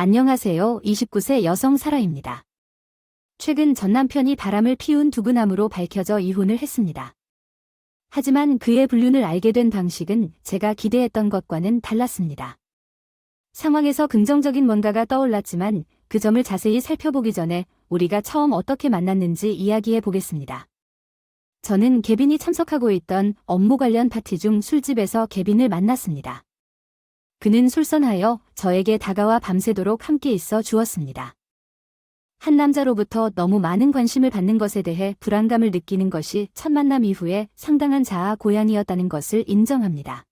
안녕하세요. 29세 여성 사라입니다. 최근 전 남편이 바람을 피운 두근함으로 밝혀져 이혼을 했습니다. 하지만 그의 불륜을 알게 된 방식은 제가 기대했던 것과는 달랐습니다. 상황에서 긍정적인 뭔가가 떠올랐지만 그 점을 자세히 살펴보기 전에 우리가 처음 어떻게 만났는지 이야기해 보겠습니다. 저는 개빈이 참석하고 있던 업무 관련 파티 중 술집에서 개빈을 만났습니다. 그는 솔선하여 저에게 다가와 밤새도록 함께 있어 주었습니다. 한 남자로부터 너무 많은 관심을 받는 것에 대해 불안감을 느끼는 것이 첫 만남 이후에 상당한 자아 고양이였다는 것을 인정합니다.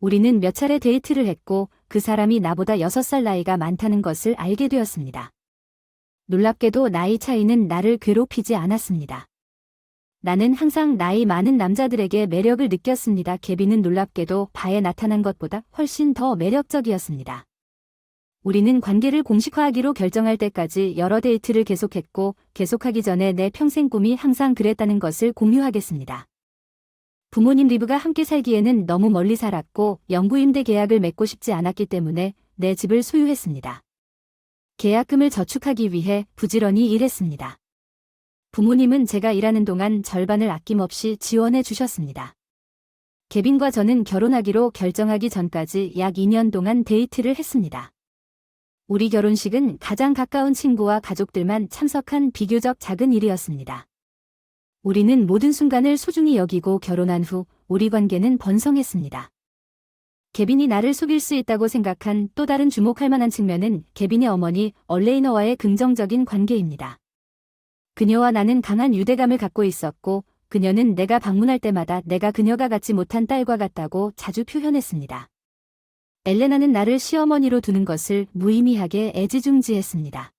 우리는 몇 차례 데이트를 했고 그 사람이 나보다 6살 나이가 많다는 것을 알게 되었습니다. 놀랍게도 나이 차이는 나를 괴롭히지 않았습니다. 나는 항상 나이 많은 남자들에게 매력을 느꼈습니다. 개빈은 놀랍게도 바에 나타난 것보다 훨씬 더 매력적이었습니다. 우리는 관계를 공식화하기로 결정할 때까지 여러 데이트를 계속했고 계속하기 전에 내 평생 꿈이 항상 그랬다는 것을 공유하겠습니다. 부모님 리브가 함께 살기에는 너무 멀리 살았고 영구임대 계약을 맺고 싶지 않았기 때문에 내 집을 소유했습니다. 계약금을 저축하기 위해 부지런히 일했습니다. 부모님은 제가 일하는 동안 절반을 아낌없이 지원해 주셨습니다. 개빈과 저는 결혼하기로 결정하기 전까지 약 2년 동안 데이트를 했습니다. 우리 결혼식은 가장 가까운 친구와 가족들만 참석한 비교적 작은 일이었습니다. 우리는 모든 순간을 소중히 여기고 결혼한 후 우리 관계는 번성했습니다. 개빈이 나를 속일 수 있다고 생각한 또 다른 주목할 만한 측면은 개빈의 어머니 얼레이너와의 긍정적인 관계입니다. 그녀와 나는 강한 유대감을 갖고 있었고 그녀는 내가 방문할 때마다 내가 그녀가 갖지 못한 딸과 같다고 자주 표현했습니다. 엘레나는 나를 시어머니로 두는 것을 무의미하게 애지중지했습니다.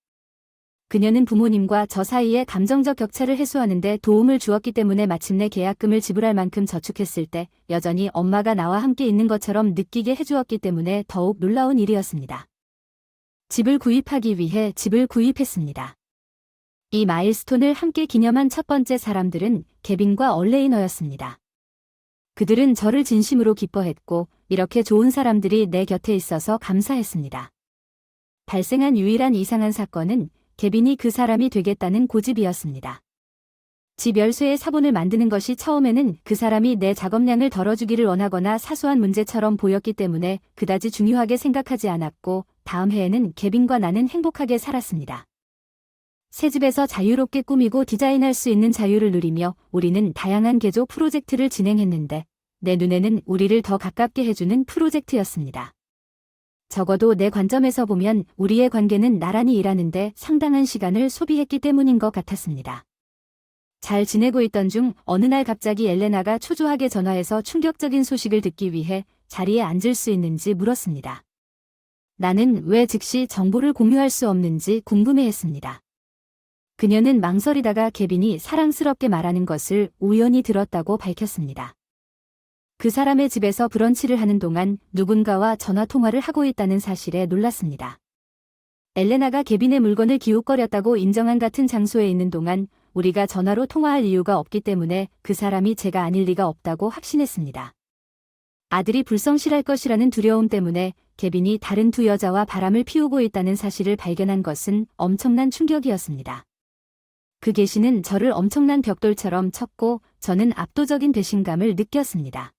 그녀는 부모님과 저 사이의 감정적 격차를 해소하는 데 도움을 주었기 때문에 마침내 계약금을 지불할 만큼 저축했을 때 여전히 엄마가 나와 함께 있는 것처럼 느끼게 해주었기 때문에 더욱 놀라운 일이었습니다. 집을 구입하기 위해 집을 구입했습니다. 이 마일스톤을 함께 기념한 첫 번째 사람들은 개빈과 얼레이너였습니다. 그들은 저를 진심으로 기뻐했고 이렇게 좋은 사람들이 내 곁에 있어서 감사했습니다. 발생한 유일한 이상한 사건은 개빈이 그 사람이 되겠다는 고집이었습니다. 집 열쇠의 사본을 만드는 것이 처음에는 그 사람이 내 작업량을 덜어주기를 원하거나 사소한 문제처럼 보였기 때문에 그다지 중요하게 생각하지 않았고 다음 해에는 개빈과 나는 행복하게 살았습니다. 새 집에서 자유롭게 꾸미고 디자인할 수 있는 자유를 누리며 우리는 다양한 개조 프로젝트를 진행했는데 내 눈에는 우리를 더 가깝게 해주는 프로젝트였습니다. 적어도 내 관점에서 보면 우리의 관계는 나란히 일하는데 상당한 시간을 소비했기 때문인 것 같았습니다. 잘 지내고 있던 중 어느 날 갑자기 엘레나가 초조하게 전화해서 충격적인 소식을 듣기 위해 자리에 앉을 수 있는지 물었습니다. 나는 왜 즉시 정보를 공유할 수 없는지 궁금해했습니다. 그녀는 망설이다가 개빈이 사랑스럽게 말하는 것을 우연히 들었다고 밝혔습니다. 그 사람의 집에서 브런치를 하는 동안 누군가와 전화통화를 하고 있다는 사실에 놀랐습니다. 엘레나가 개빈의 물건을 기웃거렸다고 인정한 같은 장소에 있는 동안 우리가 전화로 통화할 이유가 없기 때문에 그 사람이 제가 아닐 리가 없다고 확신했습니다. 아들이 불성실할 것이라는 두려움 때문에 개빈이 다른 두 여자와 바람을 피우고 있다는 사실을 발견한 것은 엄청난 충격이었습니다. 그 계시는 저를 엄청난 벽돌처럼 쳤고 저는 압도적인 배신감을 느꼈습니다.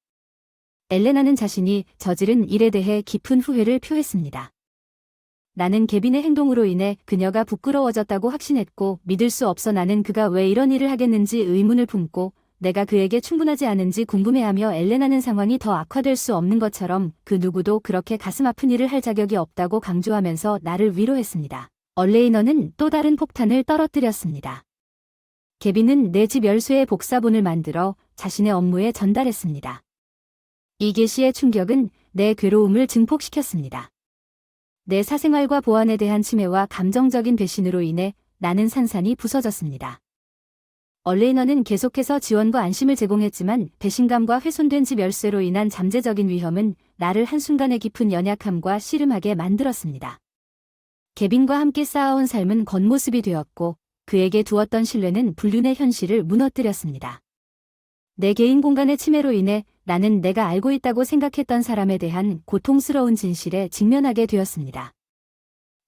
엘레나는 자신이 저지른 일에 대해 깊은 후회를 표했습니다. 나는 개빈의 행동으로 인해 그녀가 부끄러워졌다고 확신했고 믿을 수 없어 나는 그가 왜 이런 일을 하겠는지 의문을 품고 내가 그에게 충분하지 않은지 궁금해하며 엘레나는 상황이 더 악화될 수 없는 것처럼 그 누구도 그렇게 가슴 아픈 일을 할 자격이 없다고 강조하면서 나를 위로했습니다. 얼레이너는 또 다른 폭탄을 떨어뜨렸습니다. 개빈은 내 집 열쇠의 복사본을 만들어 자신의 업무에 전달했습니다. 이 계시의 충격은 내 괴로움을 증폭시켰습니다. 내 사생활과 보안에 대한 침해와 감정적인 배신으로 인해 나는 산산이 부서졌습니다. 얼레이너는 계속해서 지원과 안심을 제공했지만 배신감과 훼손된 집 열쇠로 인한 잠재적인 위험은 나를 한순간의 깊은 연약함과 씨름하게 만들었습니다. 개빈과 함께 쌓아온 삶은 겉모습이 되었고 그에게 두었던 신뢰는 불륜의 현실을 무너뜨렸습니다. 내 개인 공간의 침해로 인해 나는 내가 알고 있다고 생각했던 사람에 대한 고통스러운 진실에 직면하게 되었습니다.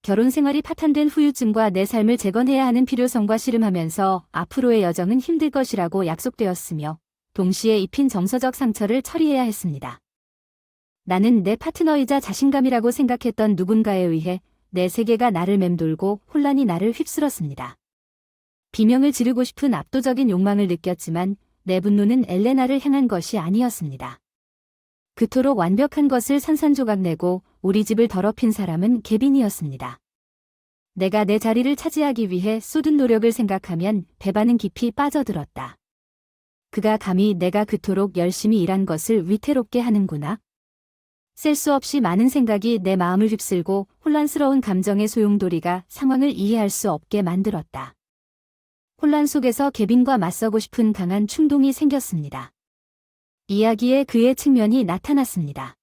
결혼 생활이 파탄된 후유증과 내 삶을 재건해야 하는 필요성과 씨름하면서 앞으로의 여정은 힘들 것이라고 약속되었으며 동시에 입힌 정서적 상처를 처리해야 했습니다. 나는 내 파트너이자 자신감이라고 생각했던 누군가에 의해 내 세계가 나를 맴돌고 혼란이 나를 휩쓸었습니다. 비명을 지르고 싶은 압도적인 욕망을 느꼈지만 내 분노는 엘레나를 향한 것이 아니었습니다. 그토록 완벽한 것을 산산조각내고 우리 집을 더럽힌 사람은 케빈이었습니다. 내가 내 자리를 차지하기 위해 쏟은 노력을 생각하면 배반은 깊이 빠져들었다. 그가 감히 내가 그토록 열심히 일한 것을 위태롭게 하는구나. 셀 수 없이 많은 생각이 내 마음을 휩쓸고 혼란스러운 감정의 소용돌이가 상황을 이해할 수 없게 만들었다. 혼란 속에서 케빈과 맞서고 싶은 강한 충동이 생겼습니다. 이야기에 그의 측면이 나타났습니다.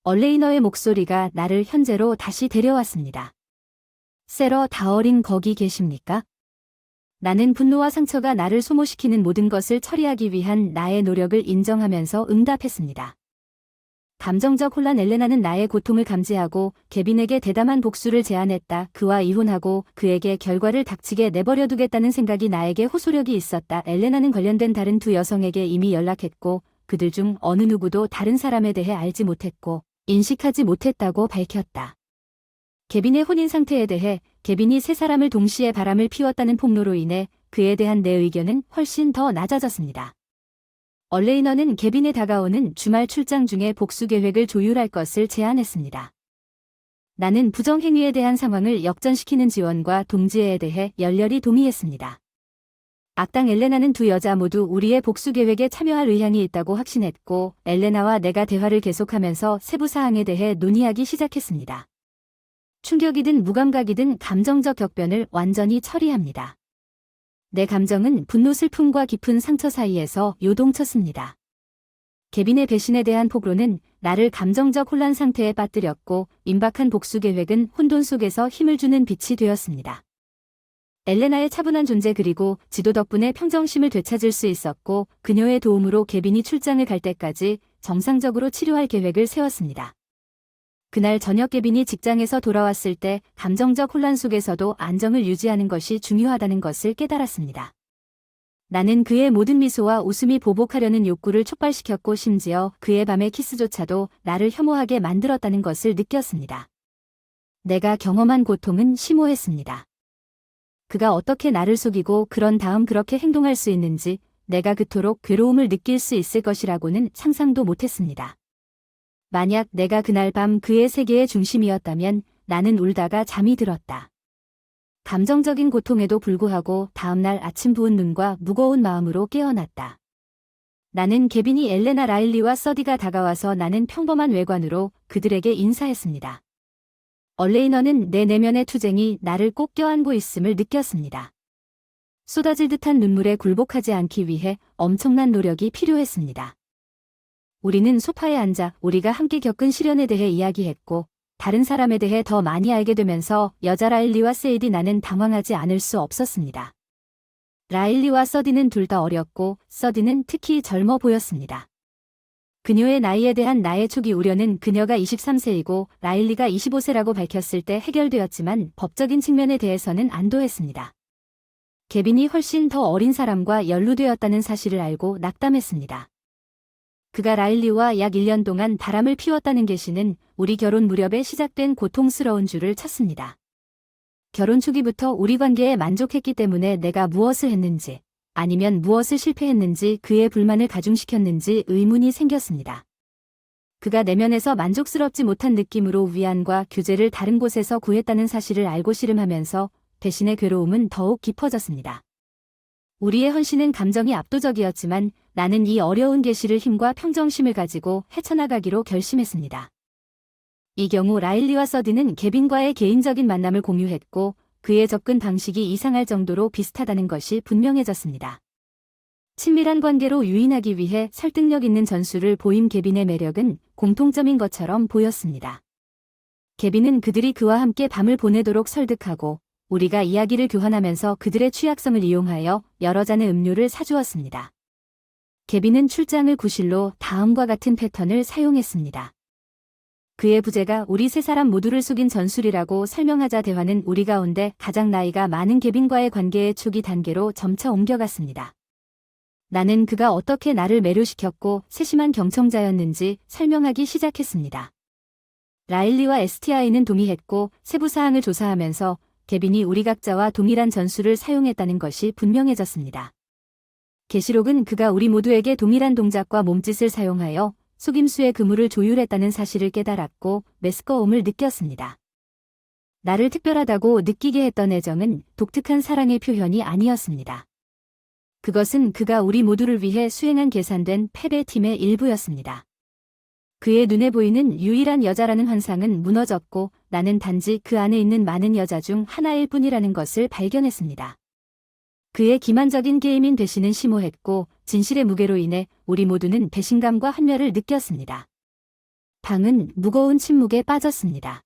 얼레이너의 목소리가 나를 현재로 다시 데려왔습니다. 세러 다어린 거기 계십니까? 나는 분노와 상처가 나를 소모시키는 모든 것을 처리하기 위한 나의 노력을 인정하면서 응답했습니다. 감정적 혼란 엘레나는 나의 고통을 감지하고 케빈에게 대담한 복수를 제안했다. 그와 이혼하고 그에게 결과를 닥치게 내버려두겠다는 생각이 나에게 호소력이 있었다. 엘레나는 관련된 다른 두 여성에게 이미 연락했고 그들 중 어느 누구도 다른 사람에 대해 알지 못했고 인식하지 못했다고 밝혔다. 케빈의 혼인 상태에 대해 케빈이 세 사람을 동시에 바람을 피웠다는 폭로로 인해 그에 대한 내 의견은 훨씬 더 낮아졌습니다. 얼레이너는 케빈에 다가오는 주말 출장 중에 복수 계획을 조율할 것을 제안했습니다. 나는 부정행위에 대한 상황을 역전시키는 지원과 동지애에 대해 열렬히 동의했습니다. 악당 엘레나는 두 여자 모두 우리의 복수 계획에 참여할 의향이 있다고 확신했고 엘레나와 내가 대화를 계속하면서 세부 사항에 대해 논의하기 시작했습니다. 충격이든 무감각이든 감정적 격변을 완전히 처리합니다. 내 감정은 분노 슬픔과 깊은 상처 사이에서 요동쳤습니다. 케빈의 배신에 대한 폭로는 나를 감정적 혼란 상태에 빠뜨렸고 임박한 복수 계획은 혼돈 속에서 힘을 주는 빛이 되었습니다. 엘레나의 차분한 존재 그리고 지도 덕분에 평정심을 되찾을 수 있었고 그녀의 도움으로 케빈이 출장을 갈 때까지 정상적으로 치료할 계획을 세웠습니다. 그날 저녁 케빈이 직장에서 돌아왔을 때 감정적 혼란 속에서도 안정을 유지하는 것이 중요하다는 것을 깨달았습니다. 나는 그의 모든 미소와 웃음이 보복하려는 욕구를 촉발시켰고 심지어 그의 밤의 키스조차도 나를 혐오하게 만들었다는 것을 느꼈습니다. 내가 경험한 고통은 심오했습니다. 그가 어떻게 나를 속이고 그런 다음 그렇게 행동할 수 있는지 내가 그토록 괴로움을 느낄 수 있을 것이라고는 상상도 못했습니다. 만약 내가 그날 밤 그의 세계의 중심이었다면 나는 울다가 잠이 들었다. 감정적인 고통에도 불구하고 다음날 아침 부은 눈과 무거운 마음으로 깨어났다. 나는 케빈이 엘레나 라일리와 서디가 다가와서 나는 평범한 외관으로 그들에게 인사했습니다. 얼레이너는 내 내면의 투쟁이 나를 꼭 껴안고 있음을 느꼈습니다. 쏟아질 듯한 눈물에 굴복하지 않기 위해 엄청난 노력이 필요했습니다. 우리는 소파에 앉아 우리가 함께 겪은 시련에 대해 이야기했고 다른 사람에 대해 더 많이 알게 되면서 여자 라일리와 세이디 나는 당황하지 않을 수 없었습니다. 라일리와 서디는 둘 다 어렸고 서디는 특히 젊어 보였습니다. 그녀의 나이에 대한 나의 초기 우려는 그녀가 23세이고 라일리가 25세라고 밝혔을 때 해결되었지만 법적인 측면에 대해서는 안도했습니다. 케빈이 훨씬 더 어린 사람과 연루되었다는 사실을 알고 낙담했습니다. 그가 라일리와 약 1년 동안 바람을 피웠다는 계시는 우리 결혼 무렵에 시작된 고통스러운 줄을 쳤습니다. 결혼 초기부터 우리 관계에 만족했기 때문에 내가 무엇을 했는지 아니면 무엇을 실패했는지 그의 불만을 가중시켰는지 의문이 생겼습니다. 그가 내면에서 만족스럽지 못한 느낌으로 위안과 교제를 다른 곳에서 구했다는 사실을 알고 씨름하면서 배신의 괴로움은 더욱 깊어졌습니다. 우리의 헌신은 감정이 압도적이었지만 나는 이 어려운 계시를 힘과 평정심을 가지고 헤쳐나가기로 결심했습니다. 이 경우 라일리와 서디는 케빈과의 개인적인 만남을 공유했고 그의 접근 방식이 이상할 정도로 비슷하다는 것이 분명해졌습니다. 친밀한 관계로 유인하기 위해 설득력 있는 전술을 보임 케빈의 매력은 공통점인 것처럼 보였습니다. 케빈은 그들이 그와 함께 밤을 보내도록 설득하고 우리가 이야기를 교환하면서 그들의 취약성을 이용하여 여러 잔의 음료를 사주었습니다. 케빈은 출장을 구실로 다음과 같은 패턴을 사용했습니다. 그의 부재가 우리 세 사람 모두를 속인 전술이라고 설명하자 대화는 우리 가운데 가장 나이가 많은 케빈과의 관계의 초기 단계로 점차 옮겨갔습니다. 나는 그가 어떻게 나를 매료시켰고 세심한 경청자였는지 설명하기 시작했습니다. 라일리와 STI는 동의했고 세부 사항을 조사하면서 케빈이 우리 각자와 동일한 전술을 사용했다는 것이 분명해졌습니다. 계시록은 그가 우리 모두에게 동일한 동작과 몸짓을 사용하여 속임수의 그물을 조율했다는 사실을 깨달았고 메스꺼움을 느꼈습니다. 나를 특별하다고 느끼게 했던 애정은 독특한 사랑의 표현이 아니었습니다. 그것은 그가 우리 모두를 위해 수행한 계산된 패배팀의 일부였습니다. 그의 눈에 보이는 유일한 여자라는 환상은 무너졌고 나는 단지 그 안에 있는 많은 여자 중 하나일 뿐이라는 것을 발견했습니다. 그의 기만적인 게임인 배신은 심오했고 진실의 무게로 인해 우리 모두는 배신감과 환멸을 느꼈습니다. 방은 무거운 침묵에 빠졌습니다.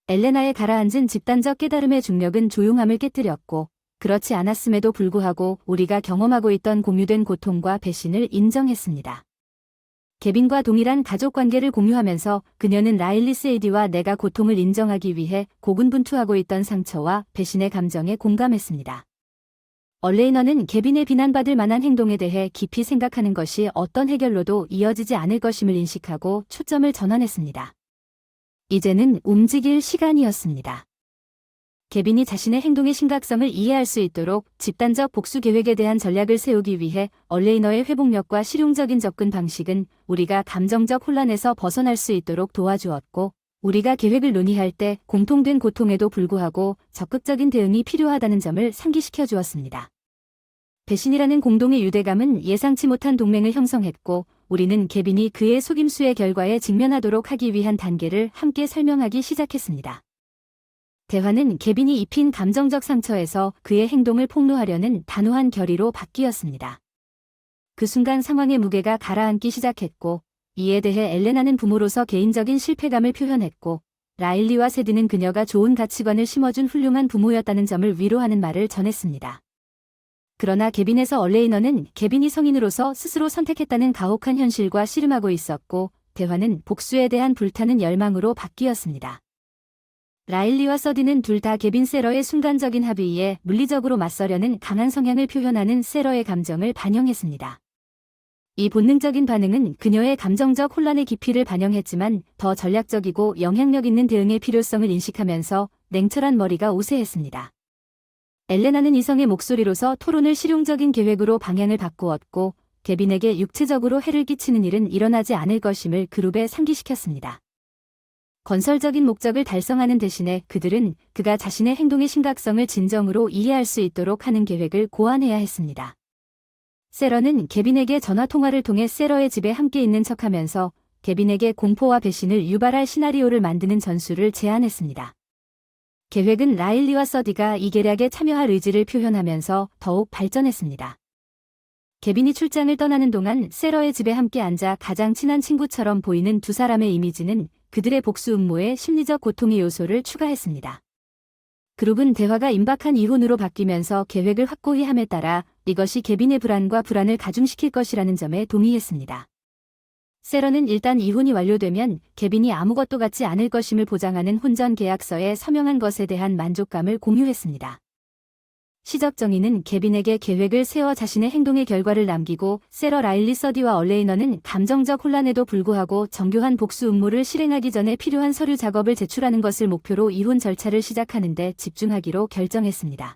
엘레나의 가라앉은 집단적 깨달음의 중력은 조용함을 깨뜨렸고 그렇지 않았음에도 불구하고 우리가 경험하고 있던 공유된 고통과 배신을 인정했습니다. 케빈과 동일한 가족관계를 공유하면서 그녀는 라일리 세이디와 내가 고통을 인정하기 위해 고군분투하고 있던 상처와 배신의 감정에 공감했습니다. 얼레이너는 케빈의 비난받을 만한 행동에 대해 깊이 생각하는 것이 어떤 해결로도 이어지지 않을 것임을 인식하고 초점을 전환했습니다. 이제는 움직일 시간이었습니다. 케빈이 자신의 행동의 심각성을 이해할 수 있도록 집단적 복수 계획에 대한 전략을 세우기 위해 얼레이너의 회복력과 실용적인 접근 방식은 우리가 감정적 혼란에서 벗어날 수 있도록 도와주었고, 우리가 계획을 논의할 때 공통된 고통에도 불구하고 적극적인 대응이 필요하다는 점을 상기시켜 주었습니다. 배신이라는 공동의 유대감은 예상치 못한 동맹을 형성했고, 우리는 케빈이 그의 속임수의 결과에 직면하도록 하기 위한 단계를 함께 설명하기 시작했습니다. 대화는 케빈이 입힌 감정적 상처에서 그의 행동을 폭로하려는 단호한 결의로 바뀌었습니다. 그 순간 상황의 무게가 가라앉기 시작했고, 이에 대해 엘레나는 부모로서 개인적인 실패감을 표현했고, 라일리와 세디는 그녀가 좋은 가치관을 심어준 훌륭한 부모였다는 점을 위로하는 말을 전했습니다. 그러나 케빈에서 얼레이너는 케빈이 성인으로서 스스로 선택했다는 가혹한 현실과 씨름하고 있었고, 대화는 복수에 대한 불타는 열망으로 바뀌었습니다. 라일리와 서디는 둘 다 케빈 세러의 순간적인 합의에 물리적으로 맞서려는 강한 성향을 표현하는 세러의 감정을 반영했습니다. 이 본능적인 반응은 그녀의 감정적 혼란의 깊이를 반영했지만 더 전략적이고 영향력 있는 대응의 필요성을 인식하면서 냉철한 머리가 우세했습니다. 엘레나는 이성의 목소리로서 토론을 실용적인 계획으로 방향을 바꾸었고, 케빈에게 육체적으로 해를 끼치는 일은 일어나지 않을 것임을 그룹에 상기시켰습니다. 건설적인 목적을 달성하는 대신에 그들은 그가 자신의 행동의 심각성을 진정으로 이해할 수 있도록 하는 계획을 고안해야 했습니다. 세러는 케빈에게 전화통화를 통해 세러의 집에 함께 있는 척하면서 케빈에게 공포와 배신을 유발할 시나리오를 만드는 전술을 제안했습니다. 계획은 라일리와 서디가 이 계략에 참여할 의지를 표현하면서 더욱 발전했습니다. 케빈이 출장을 떠나는 동안 세러의 집에 함께 앉아 가장 친한 친구처럼 보이는 두 사람의 이미지는 그들의 복수 음모에 심리적 고통의 요소를 추가했습니다. 그룹은 대화가 임박한 이혼으로 바뀌면서 계획을 확고히 함에 따라 이것이 케빈의 불안을 가중시킬 것이라는 점에 동의했습니다. 세러는 일단 이혼이 완료되면 케빈이 아무것도 갖지 않을 것임을 보장하는 혼전 계약서에 서명한 것에 대한 만족감을 공유했습니다. 시적 정의는 케빈에게 계획을 세워 자신의 행동의 결과를 남기고, 세러, 라일리, 서디와 얼레이너는 감정적 혼란에도 불구하고 정교한 복수 음모를 실행하기 전에 필요한 서류 작업을 제출하는 것을 목표로 이혼 절차를 시작하는 데 집중하기로 결정했습니다.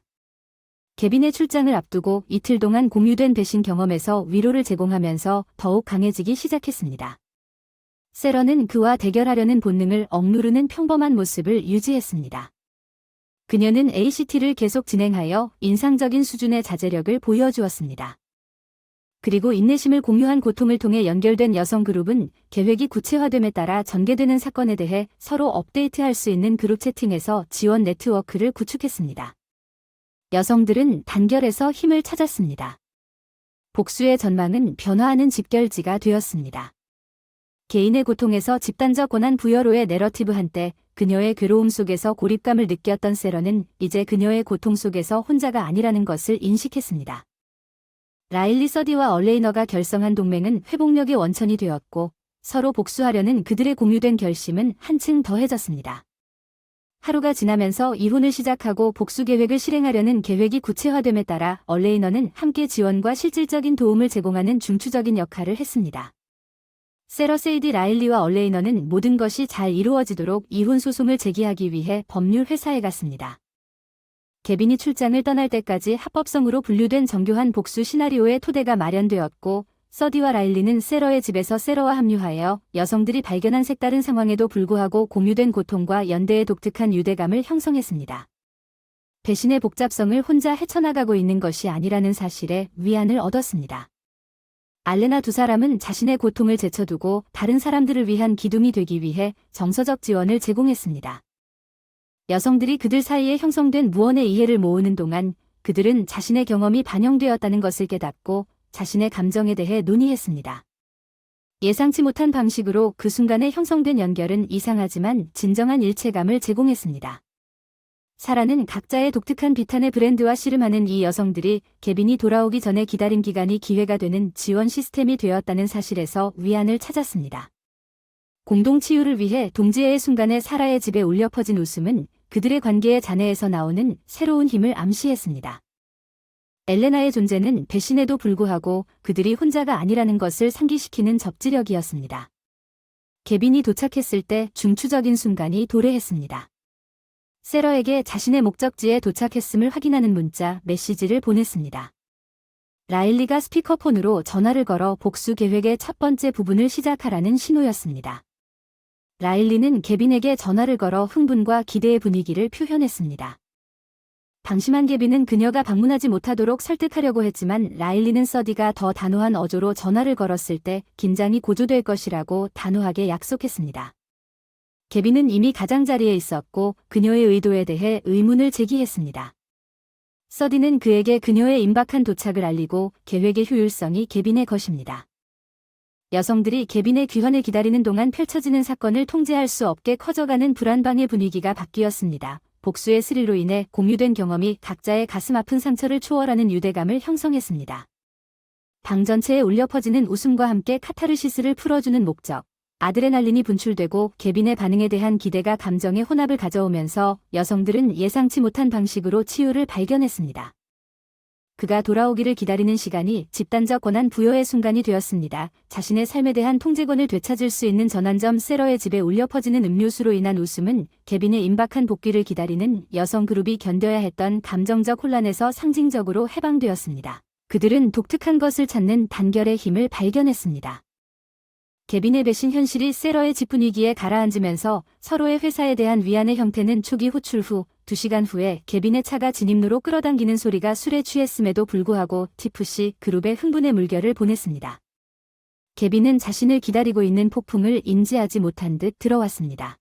케빈의 출장을 앞두고 이틀 동안 공유된 배신 경험에서 위로를 제공하면서 더욱 강해지기 시작했습니다. 세러는 그와 대결하려는 본능을 억누르는 평범한 모습을 유지했습니다. 그녀는 ACT를 계속 진행하여 인상적인 수준의 자제력을 보여주었습니다. 그리고 인내심을 공유한 고통을 통해 연결된 여성 그룹은 계획이 구체화됨에 따라 전개되는 사건에 대해 서로 업데이트할 수 있는 그룹 채팅에서 지원 네트워크를 구축했습니다. 여성들은 단결해서 힘을 찾았습니다. 복수의 전망은 변화하는 집결지가 되었습니다. 개인의 고통에서 집단적 권한 부여로의 내러티브. 한때 그녀의 괴로움 속에서 고립감을 느꼈던 세러는 이제 그녀의 고통 속에서 혼자가 아니라는 것을 인식했습니다. 라일리, 서디와 얼레이너가 결성한 동맹은 회복력의 원천이 되었고, 서로 복수하려는 그들의 공유된 결심은 한층 더해졌습니다. 하루가 지나면서 이혼을 시작하고 복수 계획을 실행하려는 계획이 구체화됨에 따라 얼레이너는 함께 지원과 실질적인 도움을 제공하는 중추적인 역할을 했습니다. 세러 세이디 라일리와 얼레이너는 모든 것이 잘 이루어지도록 이혼 소송을 제기하기 위해 법률 회사에 갔습니다. 개빈이 출장을 떠날 때까지 합법성으로 분류된 정교한 복수 시나리오의 토대가 마련되었고, 서디와 라일리는 세러의 집에서 세러와 합류하여 여성들이 발견한 색다른 상황에도 불구하고 공유된 고통과 연대의 독특한 유대감을 형성했습니다. 배신의 복잡성을 혼자 헤쳐나가고 있는 것이 아니라는 사실에 위안을 얻었습니다. 알레나 두 사람은 자신의 고통을 제쳐두고 다른 사람들을 위한 기둥이 되기 위해 정서적 지원을 제공했습니다. 여성들이 그들 사이에 형성된 무언의 이해를 모으는 동안 그들은 자신의 경험이 반영되었다는 것을 깨닫고 자신의 감정에 대해 논의했습니다. 예상치 못한 방식으로 그 순간에 형성된 연결은 이상하지만 진정한 일체감을 제공했습니다. 사라는 각자의 독특한 비탄의 브랜드와 씨름하는 이 여성들이 개빈이 돌아오기 전에 기다림 기간이 기회가 되는 지원 시스템이 되었다는 사실에서 위안을 찾았습니다. 공동 치유를 위해 동지애의 순간에 사라의 집에 울려 퍼진 웃음은 그들의 관계의 잔해에서 나오는 새로운 힘을 암시했습니다. 엘레나의 존재는 배신에도 불구하고 그들이 혼자가 아니라는 것을 상기시키는 접지력이었습니다. 개빈이 도착했을 때 중추적인 순간이 도래했습니다. 세러에게 자신의 목적지에 도착했음을 확인하는 문자 메시지를 보냈습니다. 라일리가 스피커폰으로 전화를 걸어 복수 계획의 첫 번째 부분을 시작하라는 신호였습니다. 라일리는 개빈에게 전화를 걸어 흥분과 기대의 분위기를 표현했습니다. 방심한 개빈은 그녀가 방문하지 못하도록 설득하려고 했지만 라일리는 서디가 더 단호한 어조로 전화를 걸었을 때 긴장이 고조될 것이라고 단호하게 약속했습니다. 개빈은 이미 가장자리에 있었고 그녀의 의도에 대해 의문을 제기했습니다. 서디는 그에게 그녀의 임박한 도착을 알리고 계획의 효율성이 개빈의 것입니다. 여성들이 개빈의 귀환을 기다리는 동안 펼쳐지는 사건을 통제할 수 없게 커져가는 불안방의 분위기가 바뀌었습니다. 복수의 스릴로 인해 공유된 경험이 각자의 가슴 아픈 상처를 초월하는 유대감을 형성했습니다. 방 전체에 울려 퍼지는 웃음과 함께 카타르시스를 풀어주는 목적. 아드레날린이 분출되고 개빈의 반응에 대한 기대가 감정의 혼합을 가져오면서 여성들은 예상치 못한 방식으로 치유를 발견했습니다. 그가 돌아오기를 기다리는 시간이 집단적 권한 부여의 순간이 되었습니다. 자신의 삶에 대한 통제권을 되찾을 수 있는 전환점 세러의 집에 울려 퍼지는 음료수로 인한 웃음은 개빈의 임박한 복귀를 기다리는 여성 그룹이 견뎌야 했던 감정적 혼란에서 상징적으로 해방되었습니다. 그들은 독특한 것을 찾는 단결의 힘을 발견했습니다. 개빈의 배신 현실이 세러의 집 분위기에 가라앉으면서 서로의 회사에 대한 위안의 형태는 초기 호출 후 2시간 후에 개빈의 차가 진입로로 끌어당기는 소리가 술에 취했음에도 불구하고 티프시 그룹의 흥분의 물결을 보냈습니다. 개빈은 자신을 기다리고 있는 폭풍을 인지하지 못한 듯 들어왔습니다.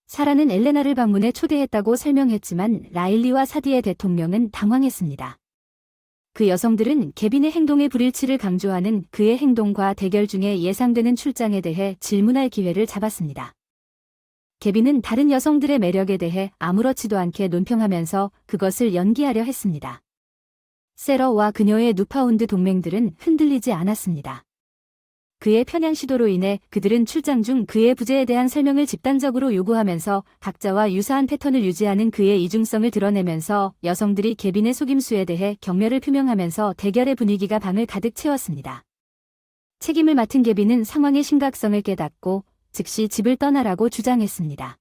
사라는 엘레나를 방문에 초대했다고 설명했지만 라일리와 사디의 대통령은 당황했습니다. 그 여성들은 개빈의 행동의 불일치를 강조하는 그의 행동과 대결 중에 예상되는 출장에 대해 질문할 기회를 잡았습니다. 개빈은 다른 여성들의 매력에 대해 아무렇지도 않게 논평하면서 그것을 연기하려 했습니다. 세러와 그녀의 뉴파운드 동맹들은 흔들리지 않았습니다. 그의 편향 시도로 인해 그들은 출장 중 그의 부재에 대한 설명을 집단적으로 요구하면서 각자와 유사한 패턴을 유지하는 그의 이중성을 드러내면서 여성들이 개빈의 속임수에 대해 경멸을 표명하면서 대결의 분위기가 방을 가득 채웠습니다. 책임을 맡은 개빈은 상황의 심각성을 깨닫고 즉시 집을 떠나라고 주장했습니다.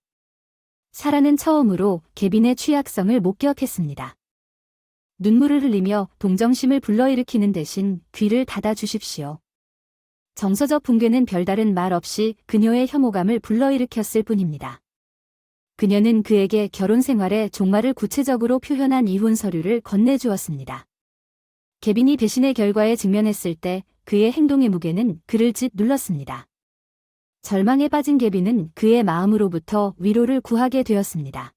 사라는 처음으로 개빈의 취약성을 목격했습니다. 눈물을 흘리며 동정심을 불러일으키는 대신 귀를 닫아 주십시오. 정서적 붕괴는 별다른 말 없이 그녀의 혐오감을 불러일으켰을 뿐입니다. 그녀는 그에게 결혼 생활의 종말을 구체적으로 표현한 이혼 서류를 건네주었습니다. 개빈이 배신의 결과에 직면했을 때 그의 행동의 무게는 그를 짓눌렀습니다. 절망에 빠진 개빈은 그의 마음으로부터 위로를 구하게 되었습니다.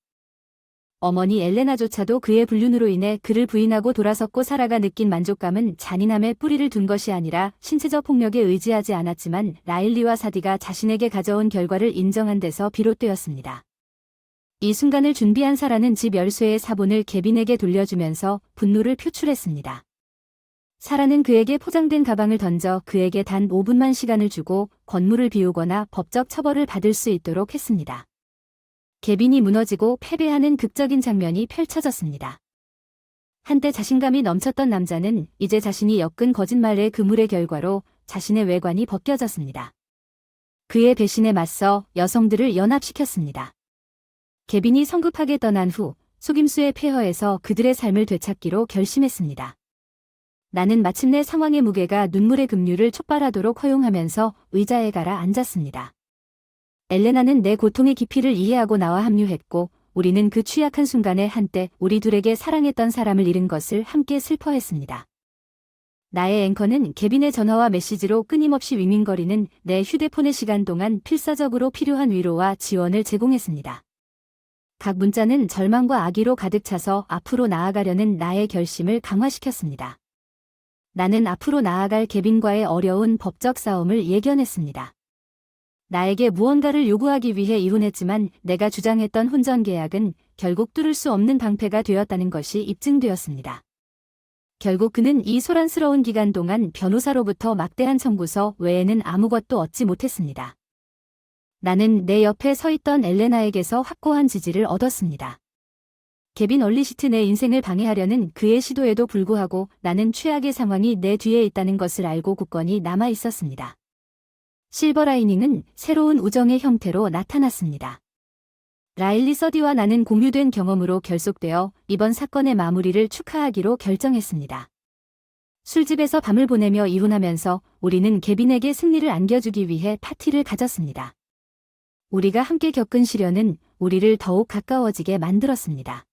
어머니 엘레나조차도 그의 불륜으로 인해 그를 부인하고 돌아섰고 사라가 느낀 만족감은 잔인함에 뿌리를 둔 것이 아니라 신체적 폭력에 의지하지 않았지만 라일리와 사디가 자신에게 가져온 결과를 인정한 데서 비롯되었습니다. 이 순간을 준비한 사라는 집 열쇠의 사본을 개빈에게 돌려주면서 분노를 표출했습니다. 사라는 그에게 포장된 가방을 던져 그에게 단 5분만 시간을 주고 건물을 비우거나 법적 처벌을 받을 수 있도록 했습니다. 개빈이 무너지고 패배하는 극적인 장면이 펼쳐졌습니다. 한때 자신감이 넘쳤던 남자는 이제 자신이 엮은 거짓말의 그물의 결과로 자신의 외관이 벗겨졌습니다. 그의 배신에 맞서 여성들을 연합시켰습니다. 개빈이 성급하게 떠난 후 속임수의 폐허에서 그들의 삶을 되찾기로 결심했습니다. 나는 마침내 상황의 무게가 눈물의 급류를 촉발하도록 허용하면서 의자에 갈아 앉았습니다. 엘레나는 내 고통의 깊이를 이해하고 나와 합류했고 우리는 그 취약한 순간에 한때 우리 둘에게 사랑했던 사람을 잃은 것을 함께 슬퍼했습니다. 나의 앵커는 개빈의 전화와 메시지로 끊임없이 윙윙거리는 내 휴대폰의 시간 동안 필사적으로 필요한 위로와 지원을 제공했습니다. 각 문자는 절망과 악의로 가득 차서 앞으로 나아가려는 나의 결심을 강화시켰습니다. 나는 앞으로 나아갈 개빈과의 어려운 법적 싸움을 예견했습니다. 나에게 무언가를 요구하기 위해 이혼했지만 내가 주장했던 혼전 계약은 결국 뚫을 수 없는 방패가 되었다는 것이 입증되었습니다. 결국 그는 이 소란스러운 기간 동안 변호사로부터 막대한 청구서 외에는 아무것도 얻지 못했습니다. 나는 내 옆에 서 있던 엘레나에게서 확고한 지지를 얻었습니다. 개빈 얼리시트 내 인생을 방해하려는 그의 시도에도 불구하고 나는 최악의 상황이 내 뒤에 있다는 것을 알고 굳건히 남아 있었습니다. 실버라이닝은 새로운 우정의 형태로 나타났습니다. 라일리 서디와 나는 공유된 경험으로 결속되어 이번 사건의 마무리를 축하하기로 결정했습니다. 술집에서 밤을 보내며 이혼하면서 우리는 개빈에게 승리를 안겨주기 위해 파티를 가졌습니다. 우리가 함께 겪은 시련은 우리를 더욱 가까워지게 만들었습니다.